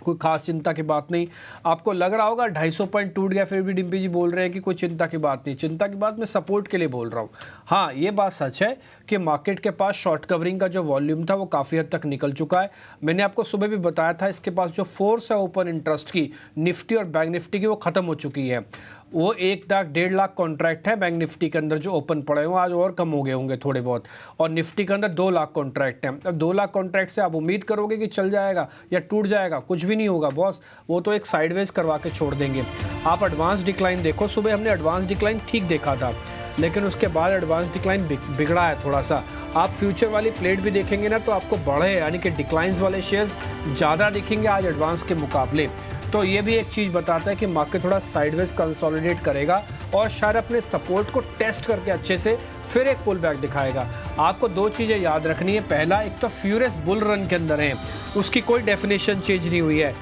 कोई खास चिंता की बात नहीं। आपको लग रहा होगा 250 पॉइंट टूट गया, फिर भी डिम्पी जी बोल रहे हैं कि कोई चिंता की बात नहीं। चिंता की बात मैं सपोर्ट के लिए बोल रहा हूँ। हाँ, ये बात सच है कि मार्केट के पास शॉर्ट कवरिंग का जो वॉल्यूम था वो काफ़ी हद तक निकल चुका है। मैंने आपको सुबह भी बताया था, इसके पास जो फोर्स है ओपन इंटरेस्ट की निफ्टी और बैंक निफ्टी की, वो खत्म हो चुकी है। वो 1-1.5 लाख कॉन्ट्रैक्ट है बैंक निफ्टी के अंदर जो ओपन पड़े हुए, आज और कम हो गए होंगे थोड़े बहुत, और निफ्टी के अंदर 2 लाख कॉन्ट्रैक्ट हैं। अब 2 लाख कॉन्ट्रैक्ट से आप उम्मीद करोगे कि चल जाएगा या टूट जाएगा? कुछ भी नहीं होगा बॉस, वो तो एक साइडवेज करवा के छोड़ देंगे। आप एडवांस डिक्लाइन देखो, सुबह हमने एडवांस डिक्लाइन ठीक देखा था, लेकिन उसके बाद एडवांस डिक्लाइन बिगड़ा है थोड़ा सा। आप फ्यूचर वाली प्लेट भी देखेंगे ना, तो आपको बढ़े यानी कि डिक्लाइंस वाले शेयर्स ज़्यादा दिखेंगे आज एडवांस के मुकाबले। तो ये भी एक चीज़ बताता है कि मार्केट थोड़ा साइडवेज कंसोलिडेट करेगा और शायद अपने सपोर्ट को टेस्ट करके अच्छे से फिर एक पुल बैक दिखाएगा। आपको 2 चीज़ें याद रखनी है। पहला, एक तो फ्यूरियस बुल रन के अंदर है, उसकी कोई डेफिनेशन चेंज नहीं हुई है।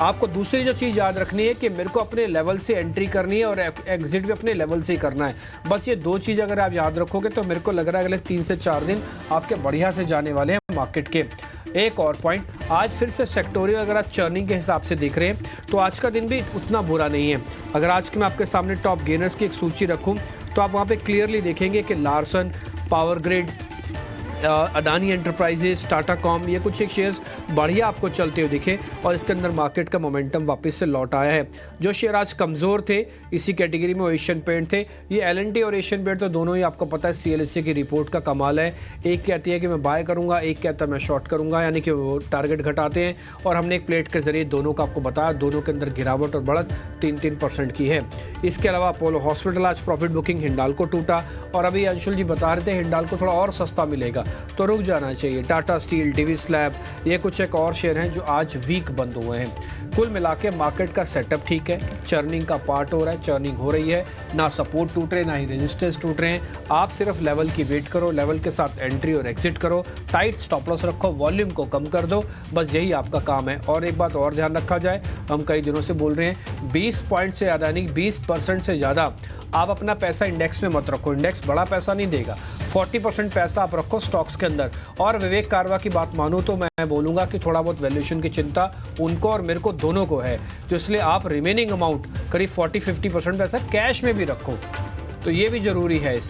आपको दूसरी जो चीज़ याद रखनी है कि मेरे को अपने लेवल से एंट्री करनी है और एग्जिट भी अपने लेवल से ही करना है। बस ये 2 चीज़ अगर आप याद रखोगे तो मेरे को लग रहा है अगले 3 से 4 दिन आपके बढ़िया से जाने वाले हैं मार्केट के। एक और पॉइंट, आज फिर से सेक्टोरियल अगर आप चर्निंग के हिसाब से देख रहे हैं तो आज का दिन भी उतना बुरा नहीं है। अगर आज के मैं आपके सामने टॉप गेनर्स की एक सूची रखूं तो आप वहां पे क्लियरली देखेंगे कि Larsen, power grid, Adani enterprises, Tata com, ये कुछ एक शेयर्स बढ़िया आपको चलते हुए दिखे और इसके अंदर मार्केट का मोमेंटम वापस से लौट आया है। जो शेयर आज कमज़ोर थे इसी कैटेगरी में वो एशियन पेंट थे। ये एल&टी और एशियन पेंट तो दोनों ही आपको पता है CLSA की रिपोर्ट का कमाल है। एक कहती है कि मैं बाय करूंगा, एक कहता है मैं शॉर्ट करूंगा, यानी कि वो टारगेट घटाते हैं। और हमने एक प्लेट के जरिए दोनों का आपको बताया, दोनों के अंदर गिरावट और बढ़त 3-3% की है। इसके अलावा अपोलो हॉस्पिटल आज प्रॉफिट बुकिंग हिंडाल्को टूटा, और अभी अंशुल जी बता रहे थे हिंडाल्को थोड़ा और सस्ता मिलेगा तो रुक जाना चाहिए। टाटा स्टील, डिवी स्लैब, ये कुछ एक और शेयर हैं जो आज वीक बंद हुए हैं। कुल मिला के मार्केट का सेटअप ठीक है, चर्निंग का पार्ट हो रहा है, चर्निंग हो रही है, ना सपोर्ट टूट रहे ना ही रेजिस्टेंस टूट रहे हैं। आप सिर्फ लेवल की वेट करो, लेवल के साथ एंट्री और एग्जिट करो, टाइट स्टॉप लॉस रखो, वॉल्यूम को कम कर दो, बस यही आपका काम है। और एक बात और ध्यान रखा जाए, हम कई दिनों से बोल रहे हैं 20 पॉइंट से ज़्यादा यानी 20% से ज़्यादा आप अपना पैसा इंडेक्स में मत रखो। इंडेक्स बड़ा पैसा नहीं देगा, 40% पैसा आप रखो स्टॉक्स के अंदर। और विवेक कारवा की बात मानूं तो मैं बोलूंगा कि थोड़ा बहुत वैल्यूएशन की चिंता उनको और मेरे को दोनों को है, तो इसलिए आप रिमेनिंग अमाउंट करीब 40-50% पैसा कैश में भी रखो, तो ये भी जरूरी है इस समय।